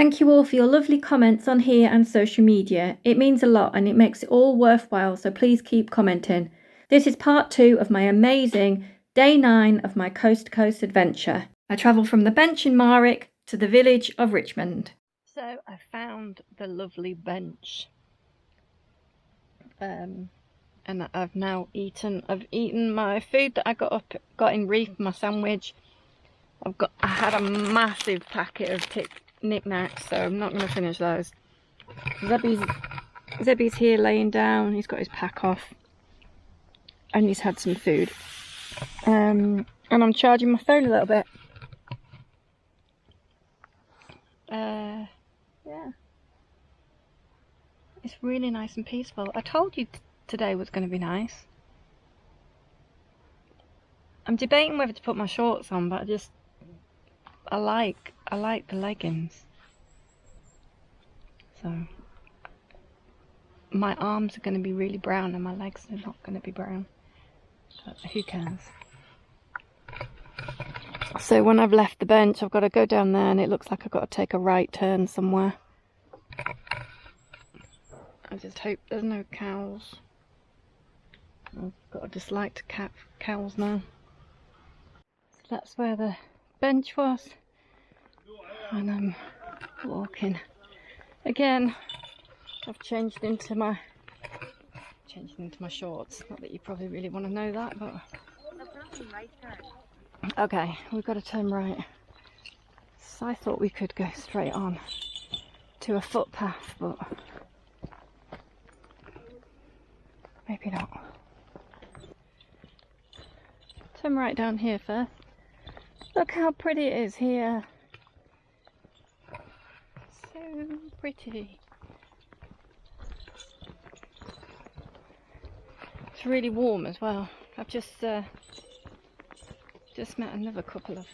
Thank you all for your lovely comments on here and social media. It means a lot and it makes it all worthwhile, so please keep commenting. This is part 2 of my amazing day 9 of my coast to coast adventure. I travelled from the bench in Marrick to the village of Richmond. So I found the lovely bench. And I've now eaten my food that I got in Reef, my sandwich. I had a massive packet of knickknacks, so I'm not going to finish those. Zebby's here laying down. He's got his pack off and he's had some food. And I'm charging my phone a little bit. Yeah, it's really nice and peaceful. I told you today was going to be nice. I'm debating whether to put my shorts on, but I like the leggings. So my arms are going to be really brown and my legs are not going to be brown, but who cares. So when I've left the bench, I've got to go down there and it looks like I've got to take a right turn somewhere. I just hope there's no cows. I've got a dislike to cows now. So that's where the bench was, and I'm walking again. I've changed into my shorts. Not that you probably really want to know that, but okay, we've got to turn right. So I thought we could go straight on to a footpath, but maybe not. Turn right down here first. Look how pretty it is here. So pretty. It's really warm as well. I've just met another couple of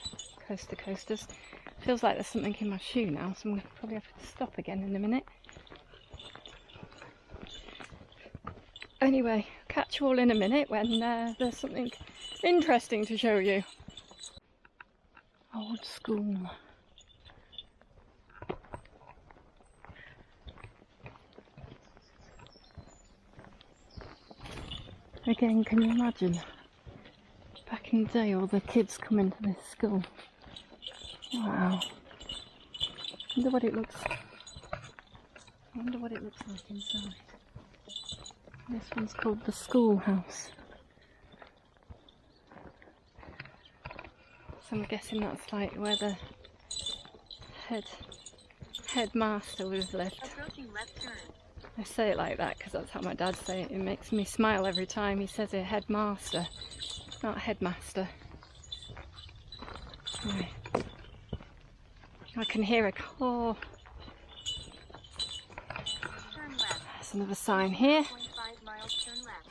coast to coasters. Feels like there's something in my shoe now, so I'm going to probably have to stop again in a minute. Anyway, catch you all in a minute when there's something interesting to show you. Old school. Again, can you imagine? Back in the day, all the kids come into this school. Wow. I wonder what it looks like inside. This one's called the schoolhouse. So I'm guessing that's like where the headmaster was left. I say it like that because that's how my dad say it. It makes me smile every time he says it, headmaster, not headmaster. Right. I can hear a call. There's another sign here.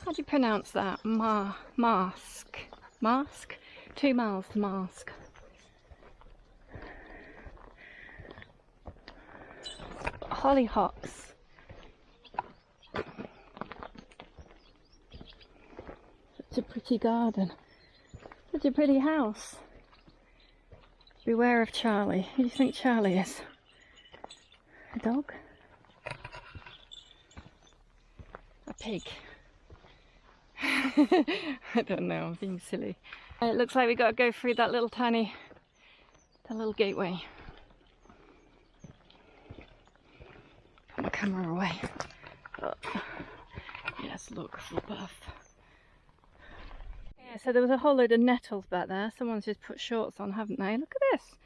How do you pronounce that? Mask? Mask? 2 miles to Mask. Hollyhocks. Such a pretty garden. Such a pretty house. Beware of Charlie. Who do you think Charlie is? A dog? A pig? I don't know, I'm being silly. It looks like we got to go through that little little gateway. Put my camera away. Oh. Yes, look, footpath. Yeah, so there was a whole load of nettles back there. Someone's just put shorts on, haven't they? Look at this.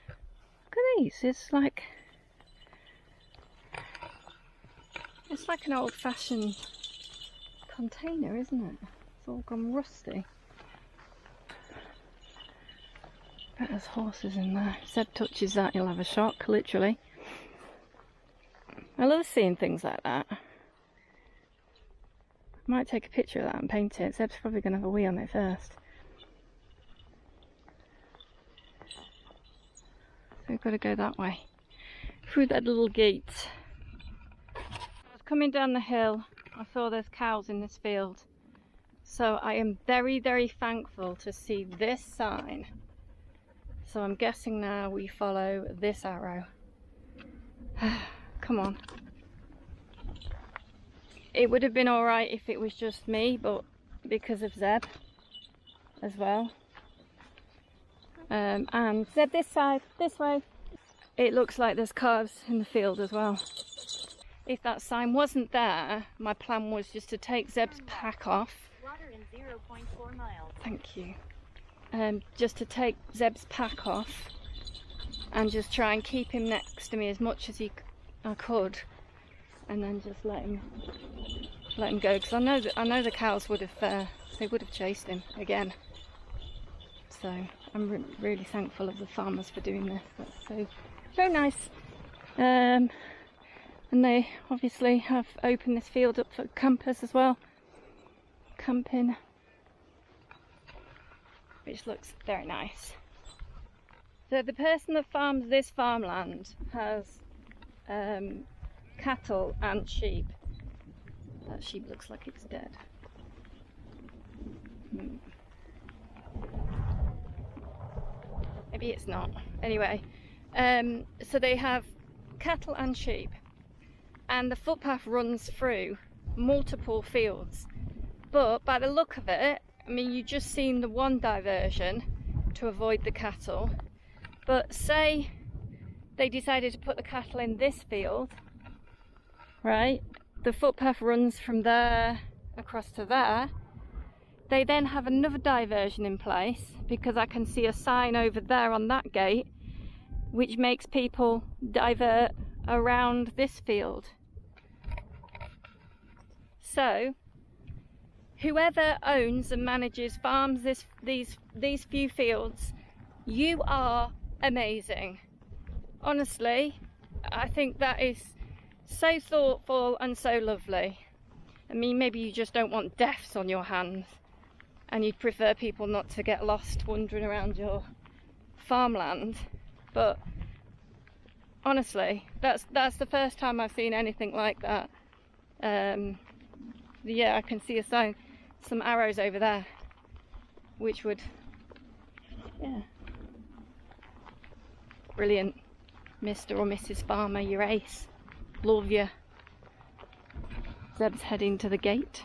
Look at these. It's like an old-fashioned container, isn't it? It's all gone rusty. Bet there's horses in there. If Zeb touches that, he'll have a shock, literally. I love seeing things like that. I might take a picture of that and paint it. Zeb's probably going to have a wee on it first. So we've got to go that way, through that little gate. I was coming down the hill. I saw there's cows in this field. So I am very, very thankful to see this sign. So I'm guessing now we follow this arrow. come on. It would have been alright if it was just me, but because of Zeb as well. And Zeb, this side, this way. It looks like there's calves in the field as well. If that sign wasn't there, my plan was just to take Zeb's pack off. Water in 0.4 miles. Thank you. Just to take Zeb's pack off and just try and keep him next to me as much as I could, and then just let him go, because I know the cows would have chased him again. So I'm really thankful of the farmers for doing this. That's so nice. And they obviously have opened this field up for campers as well, camping, which looks very nice. So the person that farms this farmland has cattle and sheep. That sheep looks like it's dead. Maybe it's not. Anyway, so they have cattle and sheep, and the footpath runs through multiple fields. But by the look of it, I mean, you just seen the one diversion to avoid the cattle. But say they decided to put the cattle in this field, right? The footpath runs from there across to there. They then have another diversion in place, because I can see a sign over there on that gate, which makes people divert around this field. So whoever owns and manages farms these few fields, you are amazing. Honestly, I think that is so thoughtful and so lovely. I mean, maybe you just don't want deaths on your hands and you'd prefer people not to get lost wandering around your farmland, but honestly, that's the first time I've seen anything like that. Yeah, I can see a sign, some arrows over there, which would, yeah. Brilliant, Mr. or Mrs. Farmer, you're ace. Love you. Zeb's heading to the gate.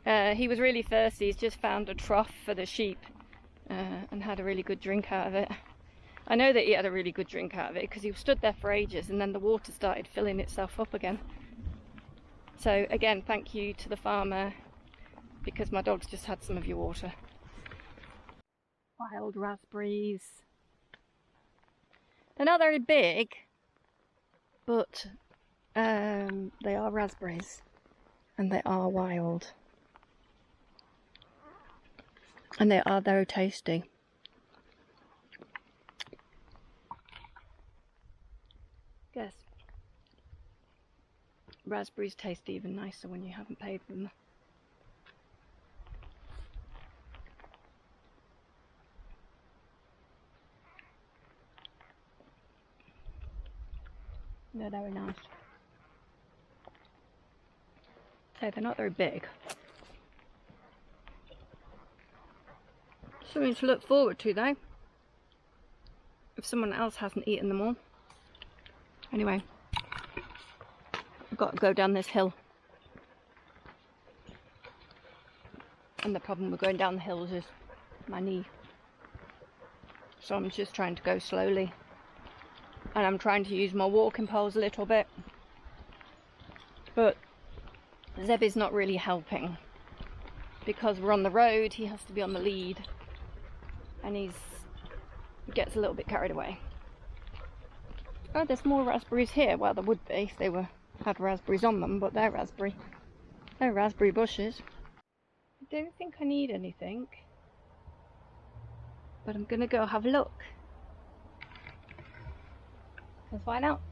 He was really thirsty. He's just found a trough for the sheep and had a really good drink out of it. I know that he had a really good drink out of it because he stood there for ages and then the water started filling itself up again. So again, thank you to the farmer, because my dog's just had some of your water. Wild raspberries. They're not very big, but they are raspberries and they are wild. And they are very tasty. Guess raspberries taste even nicer when you haven't paid for them. They're very nice. So they're not very big. Something to look forward to though, if someone else hasn't eaten them all. Anyway, I've got to go down this hill. And the problem with going down the hills is my knee. So I'm just trying to go slowly. And I'm trying to use my walking poles a little bit. But Zeb is not really helping. Because we're on the road, he has to be on the lead. And he gets a little bit carried away. Oh, there's more raspberries here. Well, there would be if they had raspberries on them, but they're raspberry bushes. I don't think I need anything, but I'm gonna go have a look. Because why not?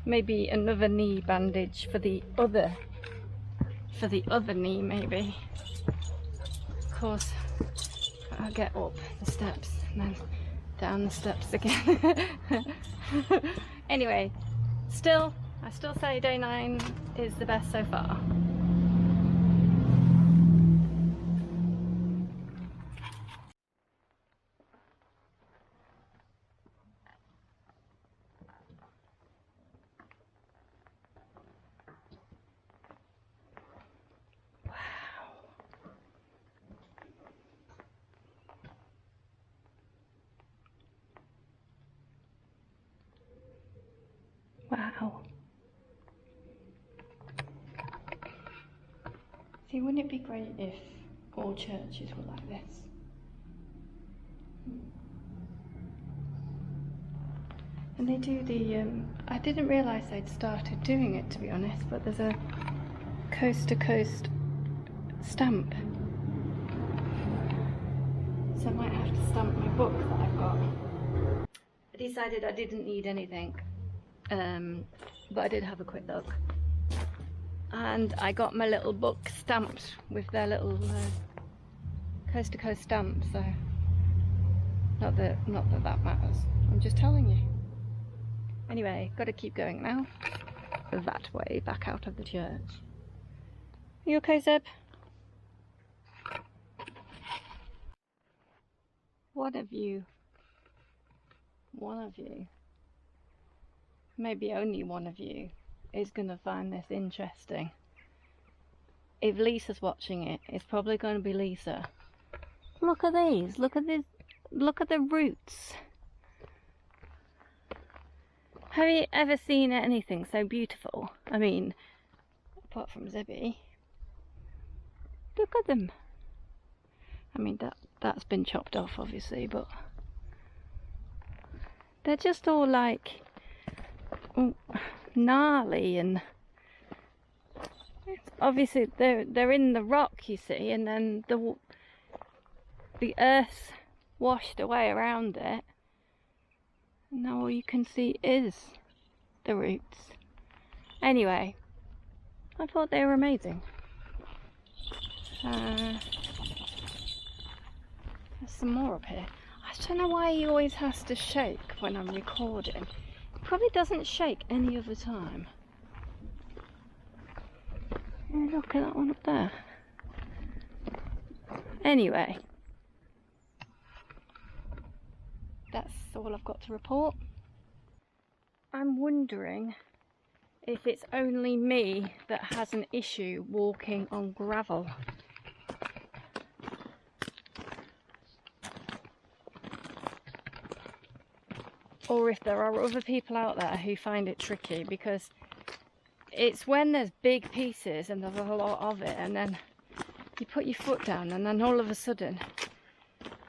Maybe another knee bandage for the other knee, maybe. Of course, I'll get up the steps and then down the steps again. Anyway, I still say day 9 is the best so far. Wow. See, wouldn't it be great if all churches were like this? And they do the, I didn't realise they'd started doing it, to be honest, but there's a coast to coast stamp. So I might have to stamp my book that I've got. I decided I didn't need anything, but I did have a quick look. And I got my little book stamped with their little coast to coast stamp, so not that that matters. I'm just telling you. Anyway, got to keep going now. That way, back out of the church. Are you okay, Zeb? One of you, maybe only one of you, is going to find this interesting. If Lisa's watching it, it's probably going to be Lisa. Look at these, look at this, look at the roots. Have you ever seen anything so beautiful? I mean, apart from Zebby. Look at them. I mean, that's been chopped off, obviously, but they're just all like gnarly, and obviously they're in the rock, you see, and then the earth washed away around it. Now all you can see is the roots. Anyway, I thought they were amazing. There's some more up here. I don't know why he always has to shake when I'm recording. He probably doesn't shake any other time. Oh, look at that one up there. Anyway, that's all I've got to report. I'm wondering if it's only me that has an issue walking on gravel. Or if there are other people out there who find it tricky, because it's when there's big pieces and there's a lot of it, and then you put your foot down and then all of a sudden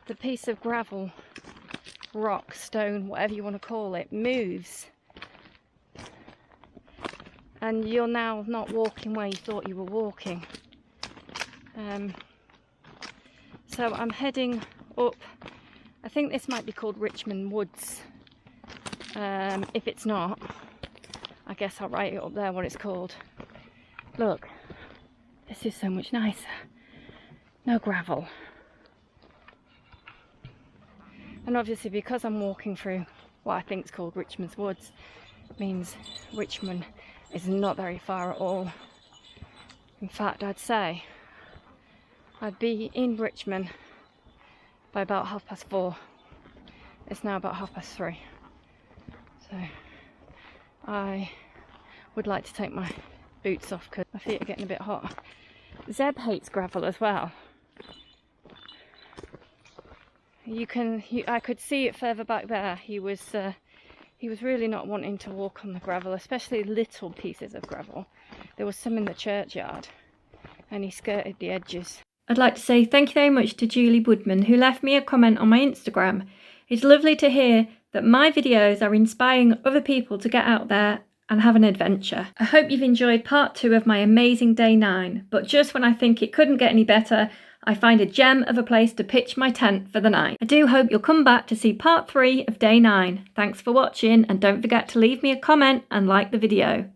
the piece of gravel, rock, stone, whatever you want to call it, moves, and you're now not walking where you thought you were walking. So I'm heading up, I think this might be called Richmond Woods. If it's not, I guess I'll write it up there what it's called. Look, this is so much nicer. No gravel. And obviously, because I'm walking through what I think is called Richmond's Woods, means Richmond is not very far at all. In fact, I'd say I'd be in Richmond by about 4:30. It's now about 3:30. So I would like to take my boots off because my feet are getting a bit hot. Zeb hates gravel as well. I could see it further back there. He was really not wanting to walk on the gravel, especially little pieces of gravel. There was some in the churchyard, and he skirted the edges. I'd like to say thank you very much to Julie Woodman, who left me a comment on my Instagram. It's lovely to hear that my videos are inspiring other people to get out there and have an adventure. I hope you've enjoyed part 2 of my amazing day 9, but just when I think it couldn't get any better, I find a gem of a place to pitch my tent for the night. I do hope you'll come back to see part 3 of day 9. Thanks for watching, and don't forget to leave me a comment and like the video.